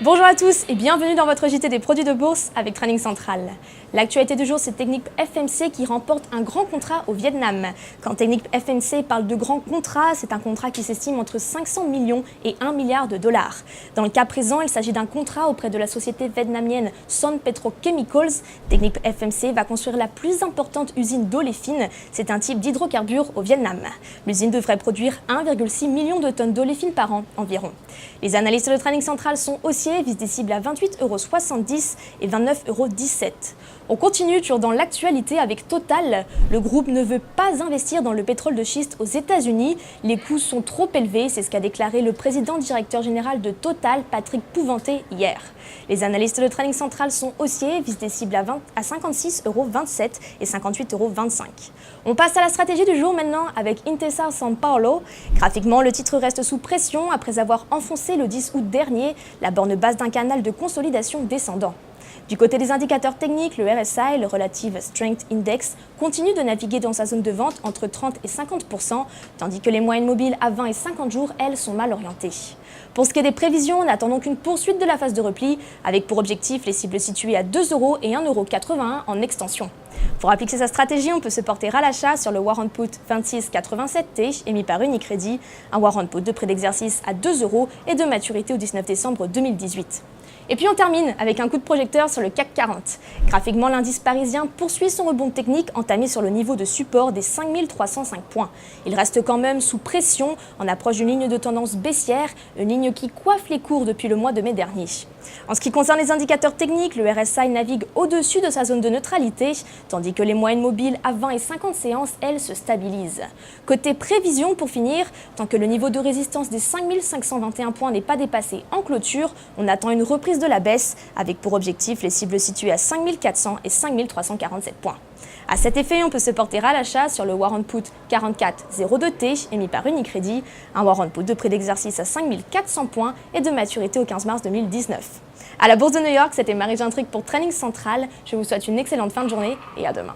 Bonjour à tous et bienvenue dans votre JT des produits de bourse avec Training Central. L'actualité du jour, c'est Technip FMC qui remporte un grand contrat au Vietnam. Quand Technip FMC parle de grand contrat, c'est un contrat qui s'estime entre 500 millions et 1 milliard de dollars. Dans le cas présent, il s'agit d'un contrat auprès de la société vietnamienne Son Petrochemicals. Technip FMC va construire la plus importante usine d'oléfine. C'est un type d'hydrocarbures au Vietnam. L'usine devrait produire 1,6 million de tonnes d'oléfine par an environ. Les analystes de Training Central sont haussiers, visent des cibles à 28,70 € et 29,17 €. On continue toujours dans l'actualité avec Total. Le groupe ne veut pas investir dans le pétrole de schiste aux États-Unis. Les coûts sont trop élevés, c'est ce qu'a déclaré le président directeur général de Total, Patrick Pouventé, hier. Les analystes de Training Central sont haussiers, visent des cibles à 56,27 € et 58,25 €. On passe à la stratégie du jour maintenant avec Intesa Sanpaolo. Graphiquement, le titre reste sous pression après avoir enfoncé le 10 août dernier la borne basse d'un canal de consolidation descendant. Du côté des indicateurs techniques, le RSI, le Relative Strength Index, continue de naviguer dans sa zone de vente entre 30 et 50%, tandis que les moyennes mobiles à 20 et 50 jours, elles, sont mal orientées. Pour ce qui est des prévisions, on attend donc une poursuite de la phase de repli, avec pour objectif les cibles situées à 2 € et 1,81 € en extension. Pour appliquer sa stratégie, on peut se porter à l'achat sur le Warrant Put 2687T, émis par Unicredit, un Warrant Put de prix d'exercice à 2 € et de maturité au 19 décembre 2018. Et puis on termine avec un coup de projecteur sur le CAC 40. Graphiquement, l'indice parisien poursuit son rebond technique entamé sur le niveau de support des 5305 points. Il reste quand même sous pression en approche d'une ligne de tendance baissière, une ligne qui coiffe les cours depuis le mois de mai dernier. En ce qui concerne les indicateurs techniques, le RSI navigue au-dessus de sa zone de neutralité, tandis que les moyennes mobiles à 20 et 50 séances, elles, se stabilisent. Côté prévision, pour finir, tant que le niveau de résistance des 5521 points n'est pas dépassé en clôture, on attend une reprise de la baisse, avec pour objectif les cibles situées à 5400 et 5347 points. À cet effet, on peut se porter à l'achat sur le Warrant Put 4402T, émis par Unicredit, un Warrant Put de prix d'exercice à 5400 points et de maturité au 15 mars 2019. À la Bourse de New York, c'était Marie-Jeanne Tric pour Training Central. Je vous souhaite une excellente fin de journée et à demain.